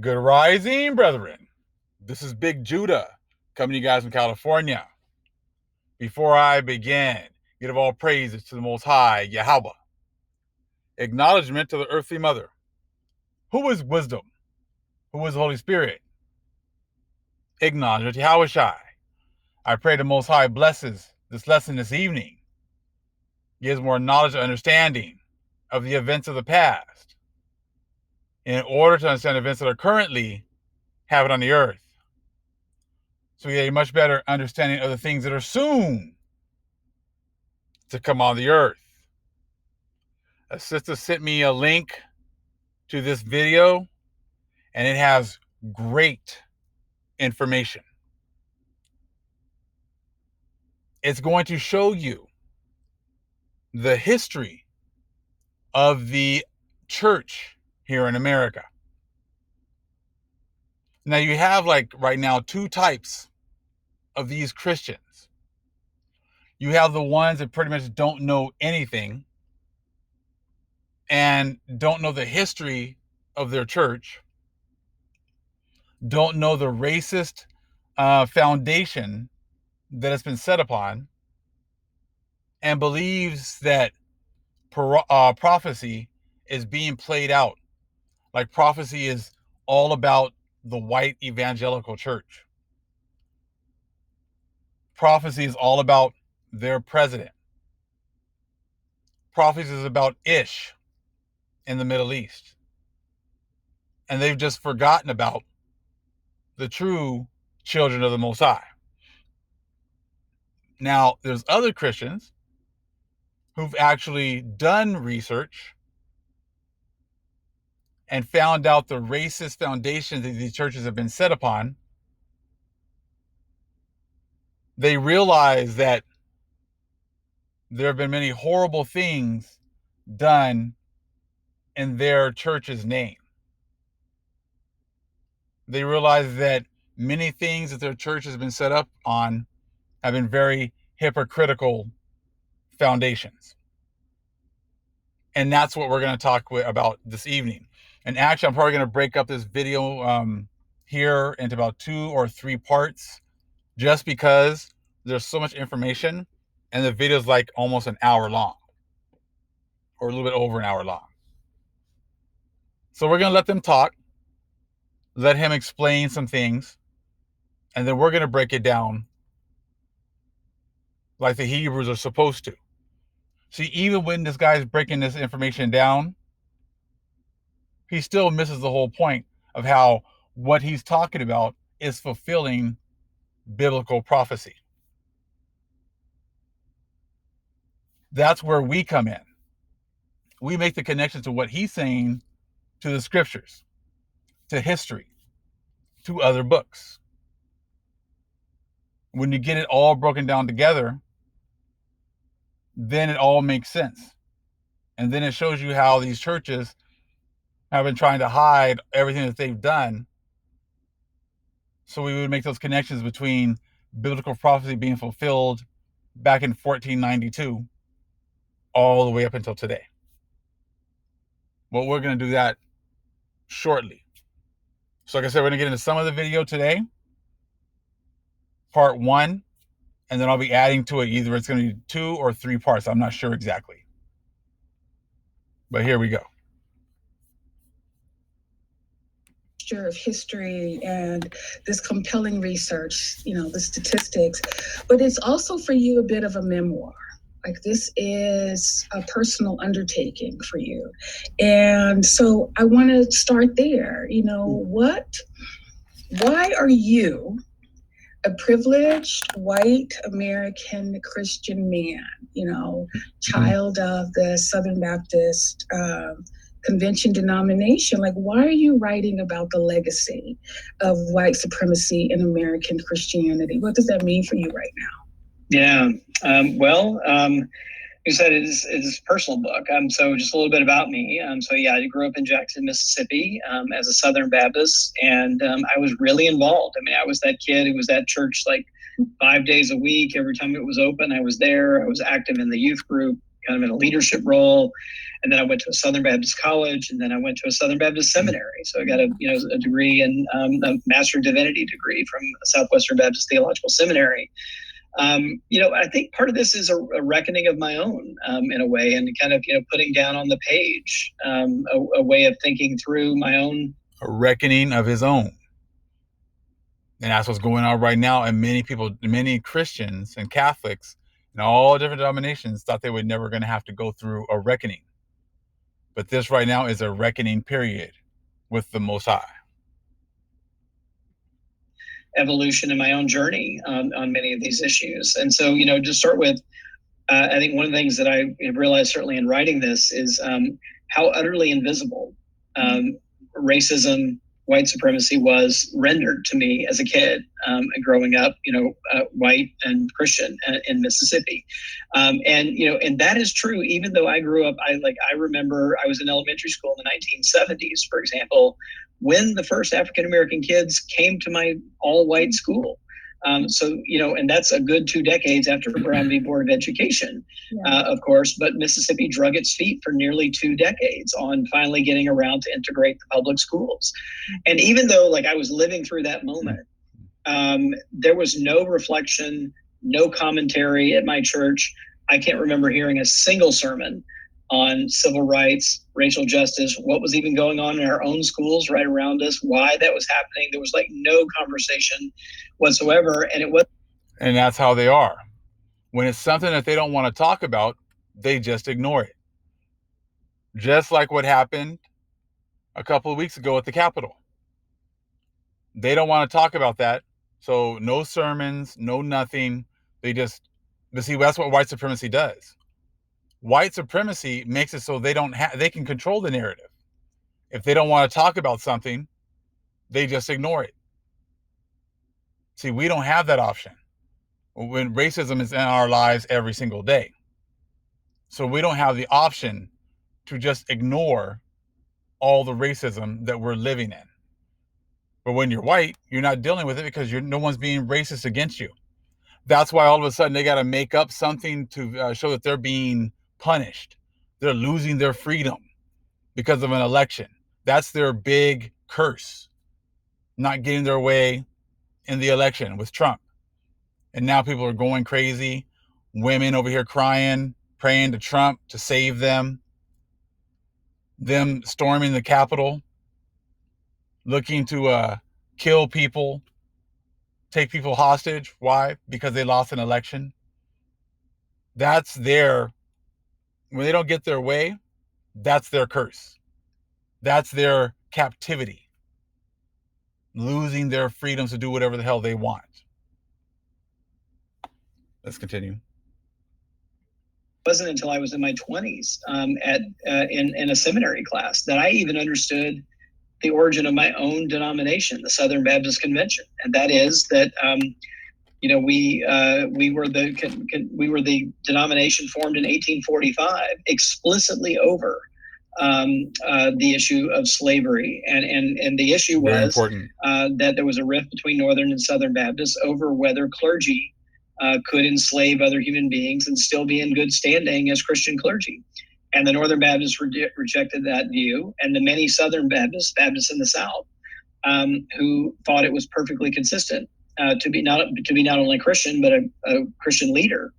Good rising, brethren. This is Big Judah coming to you guys from California. Before I begin, give all praises to the Most High, Yahweh. Acknowledgement to the earthly mother. Who is wisdom? Who is the Holy Spirit? Acknowledgement to Yahweh Shai. I pray the Most High blesses this lesson this evening, gives more knowledge and understanding of the events of the past in order to understand events that are currently happening on the earth. So we get a much better understanding of the things that are soon to come on the earth. A sister sent me a link to this video, and it has great information. It's going to show you the history of the church here in America. Now, you have, like, right now, two types of these Christians. You have the ones that pretty much don't know anything and don't know the history of their church, don't know the racist foundation that has been set upon, and believes that prophecy is being played out. Like prophecy is all about the white evangelical church. Prophecy is all about their president. Prophecy is about Ish in the Middle East. And they've just forgotten about the true children of the Most High. Now, there's other Christians who've actually done research and found out the racist foundations that these churches have been set upon. They realize that there have been many horrible things done in their church's name. They realize that many things that their church has been set up on have been very hypocritical foundations. And that's what we're going to talk about this evening. And actually, I'm probably going to break up this video here into about 2 or 3 parts, just because there's so much information, and the video is like almost an hour long, or a little bit over an hour long. So we're going to let them talk, let him explain some things, and then we're going to break it down like the Hebrews are supposed to. See, even when this guy's breaking this information down, he still misses the whole point of how what he's talking about is fulfilling biblical prophecy. That's where we come in. We make the connection to what he's saying to the scriptures, to history, to other books. When you get it all broken down together, then it all makes sense. And then it shows you how these churches have been trying to hide everything that they've done. So we would make those connections between biblical prophecy being fulfilled back in 1492 all the way up until today. Well, we're going to do that shortly. So like I said, we're going to get into some of the video today, part 1, and then I'll be adding to it. Either it's going to be 2 or 3 parts. I'm not sure exactly. But here we go. Of history and this compelling research, the statistics, but it's also for you a bit of a memoir. Like, this is a personal undertaking for you. And so I want to start there. Why are you, a privileged white American Christian man, child of the Southern Baptist Convention denomination, like, why are you writing about the legacy of white supremacy in American Christianity? What does that mean for you right now? Yeah, you said it is a personal book. So just a little bit about me. I grew up in Jackson, Mississippi, as a Southern Baptist, and I was really involved. I mean, I was that kid who was at church like 5 days a week. Every time it was open, I was there. I was active in the youth group. kind of in a leadership role. And then I went to a Southern Baptist college, and then I went to a Southern Baptist seminary. So I got a degree in a Master of Divinity degree from Southwestern Baptist Theological Seminary. I think part of this is a reckoning of my own in a way, and kind of putting down on the page a way of thinking through my own. A reckoning of his own. And that's what's going on right now. And many Christians and Catholics and all different denominations thought they were never going to have to go through a reckoning. But this right now is a reckoning period with the Most High. Evolution in my own journey on many of these issues. And so, to start with, I think one of the things that I have realized certainly in writing this is how utterly invisible racism, white supremacy was rendered to me as a kid growing up, white and Christian in Mississippi. And that is true, even though I grew up, I remember I was in elementary school in the 1970s, for example, when the first African-American kids came to my all-white school. And that's a good 2 decades after Brown v. Board of Education, of course, but Mississippi drug its feet for nearly 2 decades on finally getting around to integrate the public schools. And even though I was living through that moment, there was no reflection, no commentary at my church. I can't remember hearing a single sermon on civil rights, racial justice, what was even going on in our own schools right around us, why that was happening. There was no conversation whatsoever. And that's how they are. When it's something that they don't want to talk about, they just ignore it. Just like what happened a couple of weeks ago at the Capitol. They don't want to talk about that. So no sermons, no nothing. That's what white supremacy does. White supremacy makes it so they can control the narrative. If they don't want to talk about something, they just ignore it. See, we don't have that option when racism is in our lives every single day. So we don't have the option to just ignore all the racism that we're living in. But when you're white, you're not dealing with it because no one's being racist against you. That's why all of a sudden they got to make up something to show that they're being punished. They're losing their freedom because of an election. That's their big curse, not getting their way in the election with Trump. And now people are going crazy. Women over here crying, praying to Trump to save them. Them storming the Capitol, looking to kill people, take people hostage. Why? Because they lost an election. When they don't get their way, that's their curse. That's their captivity. Losing their freedoms to do whatever the hell they want. Let's continue. It wasn't until I was in my 20s in a seminary class that I even understood the origin of my own denomination, the Southern Baptist Convention, and that is that we were the denomination formed in 1845 explicitly over the issue of slavery, and the issue was that there was a rift between Northern and Southern Baptists over whether clergy could enslave other human beings and still be in good standing as Christian clergy. And the Northern Baptists rejected that view, and the many Southern Baptists in the South, who thought it was perfectly consistent to be not only Christian but a Christian leader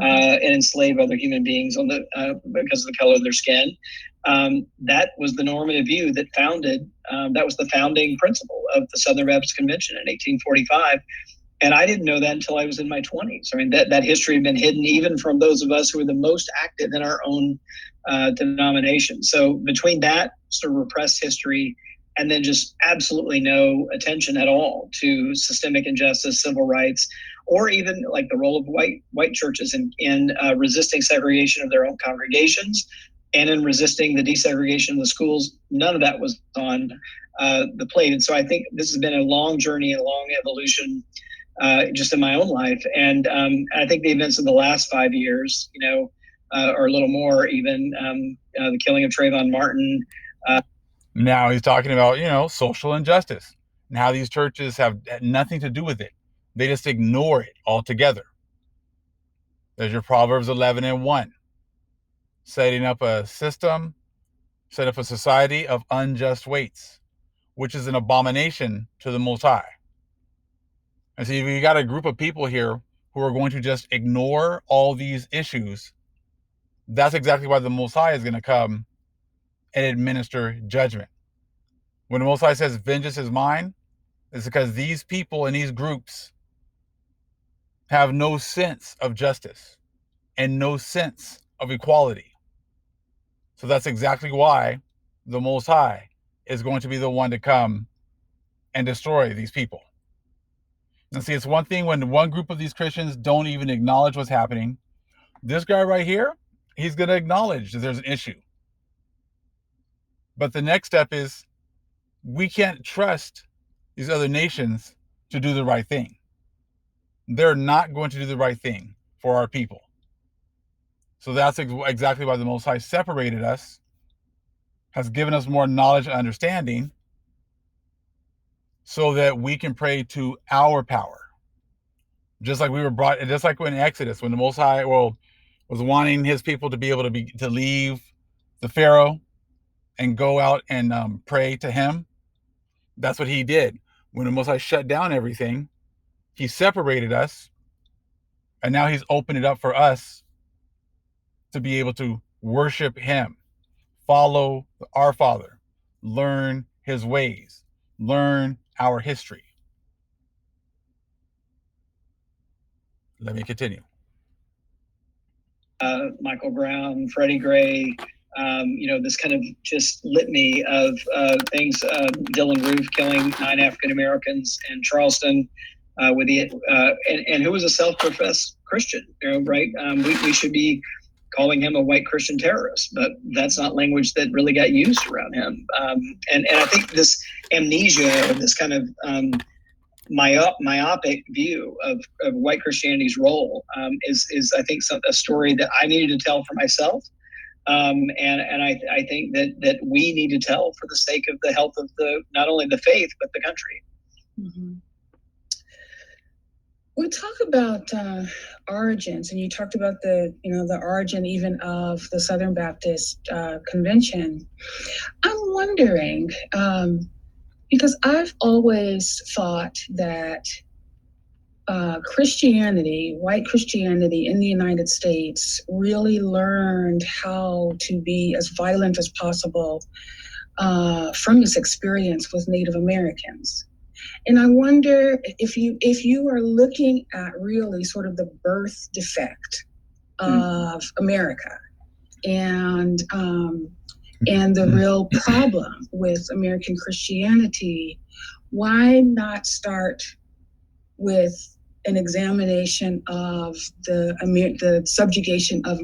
and enslave other human beings because of the color of their skin. That was the normative view that was the founding principle of the Southern Baptist Convention in 1845. And I didn't know that until I was in my 20s. I mean, that history had been hidden even from those of us who were the most active in our own denomination. So between that sort of repressed history and then just absolutely no attention at all to systemic injustice, civil rights, or even the role of white churches in resisting segregation of their own congregations and in resisting the desegregation of the schools, none of that was on the plate. And so I think this has been a long journey, a long evolution just in my own life. And I think the events of the last 5 years, or a little more even, the killing of Trayvon Martin. Now he's talking about, social injustice and how these churches have nothing to do with it. They just ignore it altogether. There's your Proverbs 11:1. setting up a system, set up a society of unjust weights, which is an abomination to the Most High. And so you got a group of people here who are going to just ignore all these issues. That's exactly why the Most High is going to come and administer judgment. When the Most High says vengeance is mine, it's because these people and these groups have no sense of justice and no sense of equality. So that's exactly why the Most High is going to be the one to come and destroy these people. And see, it's one thing when one group of these Christians don't even acknowledge what's happening. This guy right here, he's going to acknowledge that there's an issue. But the next step is we can't trust these other nations to do the right thing. They're not going to do the right thing for our people. So that's exactly why the Most High separated us, has given us more knowledge and understanding, so that we can pray to our power. Just like we were brought, just like when Exodus, when the Most High was wanting his people to be able to leave the Pharaoh and go out and pray to him. That's what he did. When the Most High shut down everything, he separated us, and now he's opened it up for us to be able to worship him, follow our Father, learn his ways, learn our history. Let me continue. Michael Brown, Freddie Gray, this kind of just litany of things. Dylan Roof killing 9 African Americans in Charleston, and who was a self-professed Christian, right? We should be calling him a white Christian terrorist, but that's not language that really got used around him. And I think this amnesia, or this kind of myopic view of white Christianity's role is I think a story that I needed to tell for myself, and I think that we need to tell for the sake of the health of not only the faith but the country. Mm-hmm. We talk about origins, and you talked about the origin even of the Southern Baptist Convention. I'm wondering, because I've always thought that Christianity, white Christianity in the United States, really learned how to be as violent as possible from its experience with Native Americans. And I wonder if you are looking at really sort of the birth defect of America and the real problem with American Christianity, why not start with an examination of the subjugation of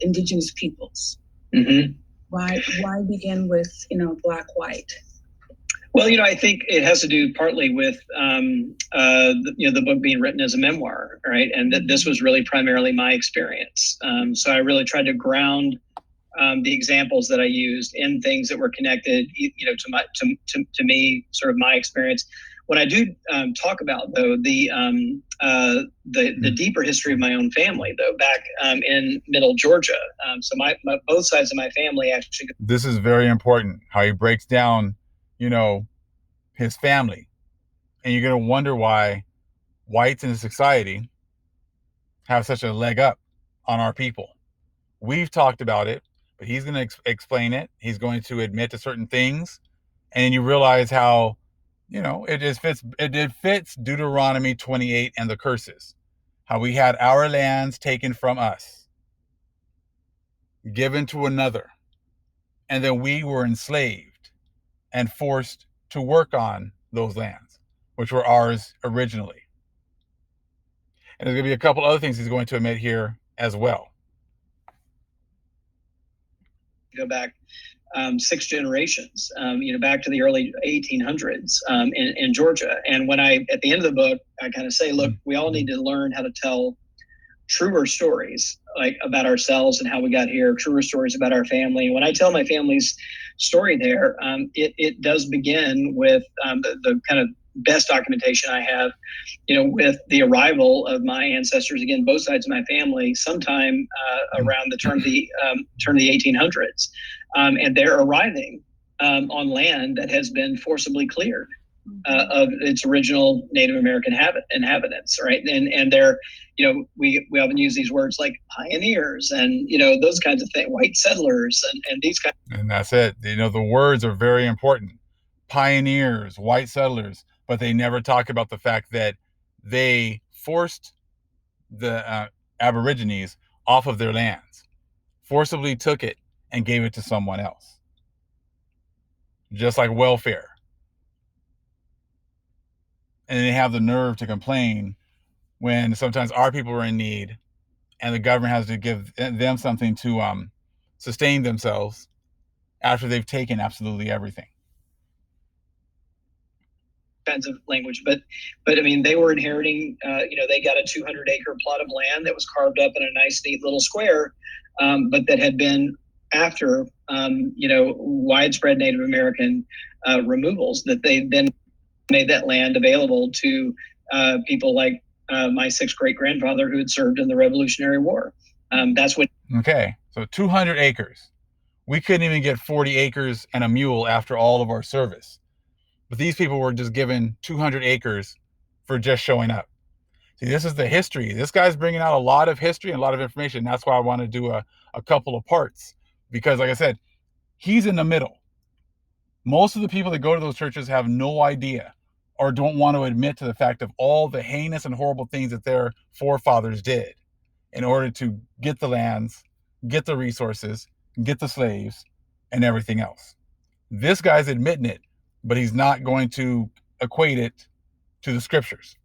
indigenous peoples? Mm-hmm. Why begin with black, white? Well, I think it has to do partly with the book being written as a memoir, right? And that this was really primarily my experience. So I really tried to ground the examples that I used in things that were connected, to me, sort of my experience. When I do talk about, though, the deeper history of my own family, though, back in Middle Georgia, so my both sides of my family actually. This is very important. How he breaks down, his family, and you're gonna wonder why whites in society have such a leg up on our people. We've talked about it, but he's going to explain it. He's going to admit to certain things, and you realize how, it fits Deuteronomy 28 and the curses. How we had our lands taken from us, given to another, and then we were enslaved and forced to work on those lands, which were ours originally. And there's going to be a couple other things he's going to admit here as well. Go back 6 generations, back to the early 1800s in Georgia. And when at the end of the book, I kind of say, look, we all need to learn how to tell truer stories, like about ourselves and how we got here, truer stories about our family. When I tell my family's story there, it does begin with the kind of best documentation I have, with the arrival of my ancestors, again, both sides of my family, sometime around the turn of the 1800s, and they're arriving on land that has been forcibly cleared of its original Native American inhabitants, right? And they're, we often use these words like pioneers and, those kinds of things, white settlers and these kinds. And that's it. The words are very important. Pioneers, white settlers, but they never talk about the fact that they forced the Aborigines off of their lands, forcibly took it and gave it to someone else. Just like welfare. And they have the nerve to complain when sometimes our people are in need and the government has to give them something to sustain themselves after they've taken absolutely everything. Kinds of language, but I mean, they were inheriting, they got a 200-acre plot of land that was carved up in a nice, neat little square, but that had been after, widespread Native American removals, that they then made that land available to people like my sixth great-grandfather who had served in the Revolutionary War. That's what. Okay, so 200 acres. We couldn't even get 40 acres and a mule after all of our service. But these people were just given 200 acres for just showing up. See, this is the history. This guy's bringing out a lot of history and a lot of information. That's why I want to do a couple of parts. Because like I said, he's in the middle. Most of the people that go to those churches have no idea or don't want to admit to the fact of all the heinous and horrible things that their forefathers did in order to get the lands, get the resources, get the slaves, and everything else. This guy's admitting it, but he's not going to equate it to the scriptures.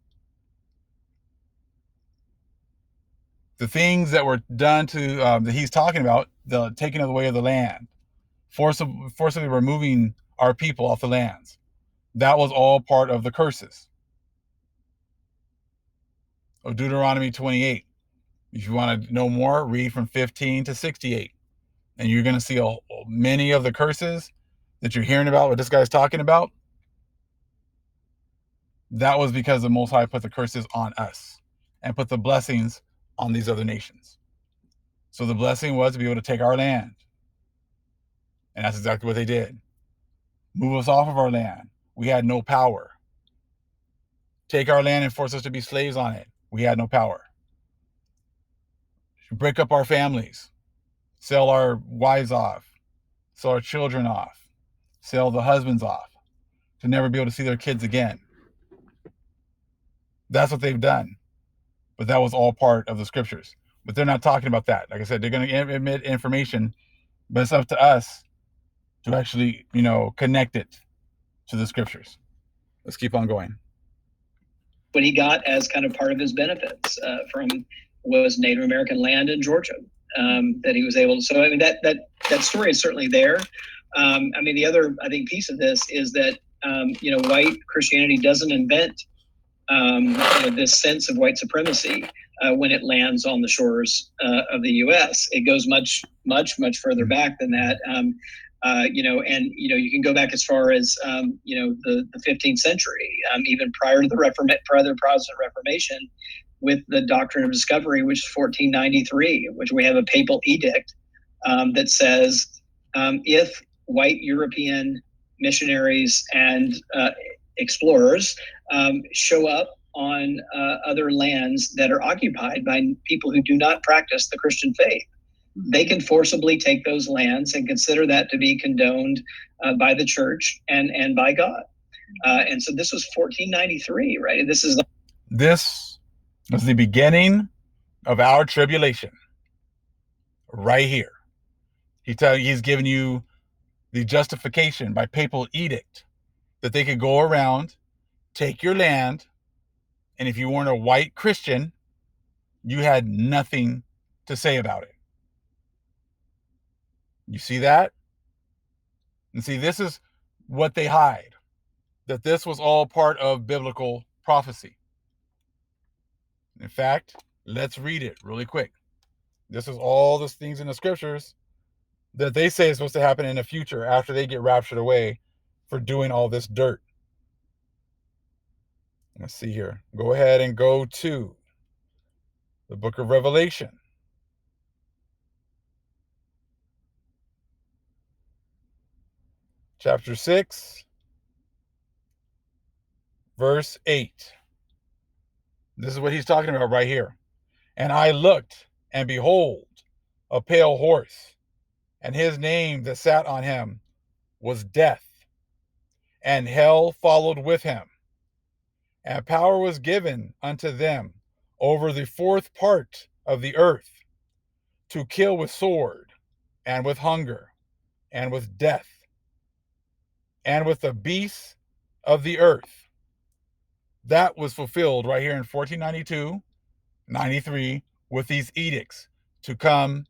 The things that were done to, that he's talking about, the taking away of the land, forcibly removing our people off the lands, that was all part of the curses of Deuteronomy 28. If you want to know more, read from 15 to 68. And you're going to see many of the curses that you're hearing about, what this guy's talking about. That was because the Most High put the curses on us and put the blessings on these other nations. So the blessing was to be able to take our land. And that's exactly what they did. Move us off of our land. We had no power. Take our land and force us to be slaves on it. We had no power. Break up our families. Sell our wives off. Sell our children off. Sell the husbands off. To never be able to see their kids again. That's what they've done. But that was all part of the scriptures. But they're not talking about that. Like I said, they're going to admit information, but it's up to us to actually, connect it to the scriptures. Let's keep on going. What he got as kind of part of his benefits was Native American land in Georgia that he was able to. So I mean that story is certainly there. I mean the other I think piece of this is that white Christianity doesn't invent this sense of white supremacy when it lands on the shores of the U.S. It goes much further back than that. You can go back as far as the 15th century, even prior to the Protestant Reformation, with the Doctrine of Discovery, which is 1493, which we have a papal edict that says if white European missionaries and explorers show up on other lands that are occupied by people who do not practice the Christian faith, they can forcibly take those lands and consider that to be condoned by the church and by God. And so this was 1493, right? This was the beginning of our tribulation. Right here. He's giving you the justification by papal edict that they could go around, take your land, and if you weren't a white Christian, you had nothing to say about it. You see that? And see, this is what they hide. That this was all part of biblical prophecy. In fact, let's read it really quick. This is all the things in the scriptures that they say is supposed to happen in the future after they get raptured away for doing all this dirt. Let's see here. Go ahead and go to the book of Revelation. Chapter 6, verse 8. This is what he's talking about right here. And I looked, and behold, a pale horse, and his name that sat on him was Death, and hell followed with him. And power was given unto them over the fourth part of the earth, to kill with sword, and with hunger, and with death, and with the beasts of the earth. That was fulfilled right here in 1492, 93, with these edicts to come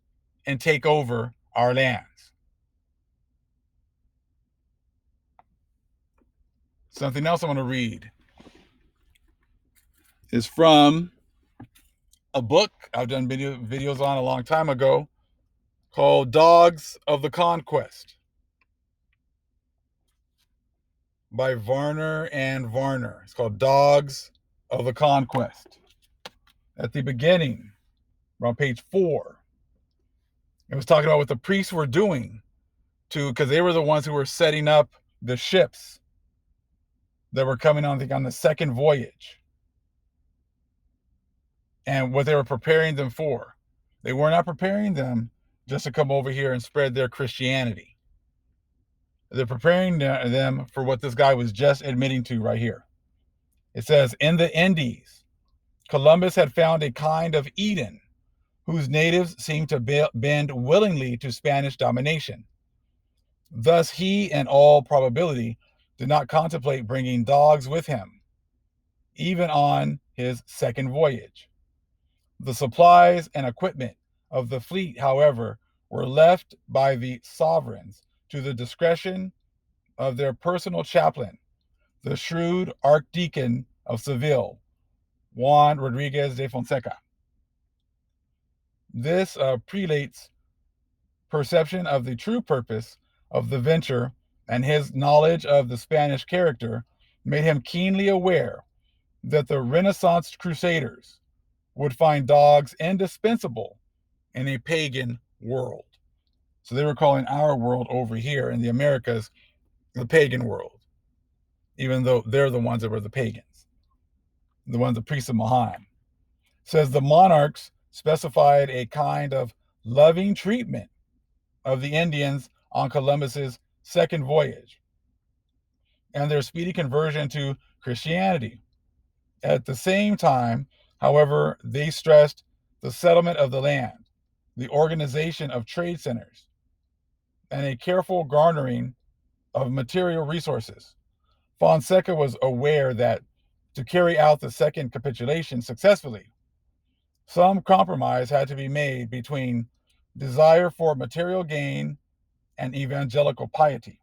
and take over our lands. Something else I want to read is from a book I've done videos on a long time ago called Dogs of the Conquest by Varner and Varner. It's called Dogs of the Conquest. At the beginning, around page 4, it was talking about what the priests were doing because they were the ones who were setting up the ships that were coming on the second voyage, and what they were preparing them for. They were not preparing them just to come over here and spread their Christianity. They're preparing them for what this guy was just admitting to right here. It says, in the Indies, Columbus had found a kind of Eden whose natives seemed to bend willingly to Spanish domination. Thus he, in all probability, did not contemplate bringing dogs with him, even on his second voyage. The supplies and equipment of the fleet, however, were left by the sovereigns to the discretion of their personal chaplain, the shrewd Archdeacon of Seville, Juan Rodriguez de Fonseca. This prelate's perception of the true purpose of the venture and his knowledge of the Spanish character made him keenly aware that the Renaissance crusaders would find dogs indispensable in a pagan world. So they were calling our world over here in the Americas the pagan world, even though they're the ones that were the pagans, the ones, the priests of Mahan. Says the monarchs specified a kind of loving treatment of the Indians on Columbus's second voyage and their speedy conversion to Christianity. At the same time, however, they stressed the settlement of the land, the organization of trade centers, and a careful garnering of material resources. Fonseca was aware that to carry out the second capitulation successfully, some compromise had to be made between desire for material gain and evangelical piety.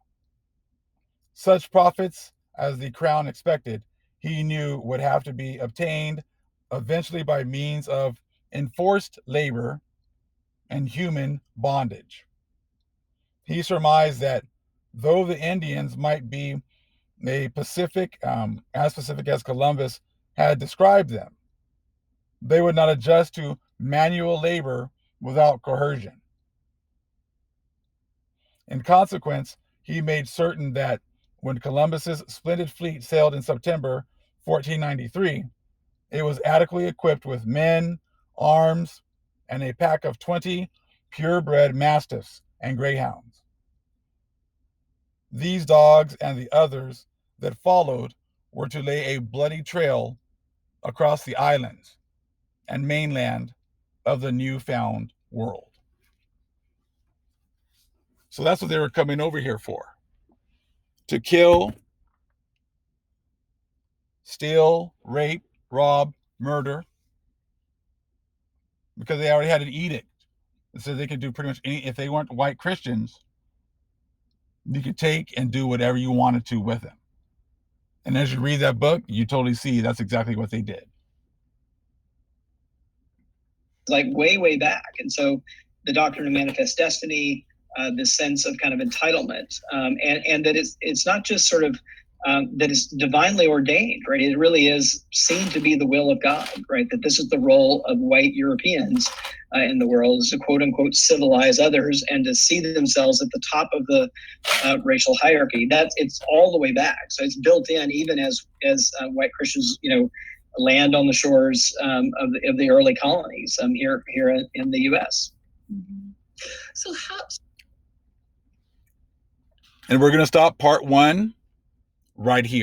Such profits as the crown expected, he knew would have to be obtained eventually by means of enforced labor and human bondage. He surmised that though the Indians might be as specific as Columbus had described them, they would not adjust to manual labor without coercion. In consequence, he made certain that when Columbus's splendid fleet sailed in September 1493, it was adequately equipped with men, arms, and a pack of 20 purebred mastiffs and greyhounds. These dogs and the others that followed were to lay a bloody trail across the islands and mainland of the newfound world. So that's what they were coming over here for. To kill, steal, rape, rob, murder, because they already had an edict that said they could do pretty much any, if they weren't white Christians, you could take and do whatever you wanted to with them. And as you read that book, you totally see that's exactly what they did. Like way back. And so the doctrine of manifest destiny, this sense of kind of entitlement, and that it's not just sort of that is divinely ordained, right? It really is seen to be the will of God, right? That this is the role of white Europeans in the world, is to quote unquote civilize others and to see themselves at the top of the racial hierarchy. It's all the way back. So it's built in even as white Christians, land on the shores of the early colonies here in the U.S. Mm-hmm. So how? And we're going to stop part 1 right here.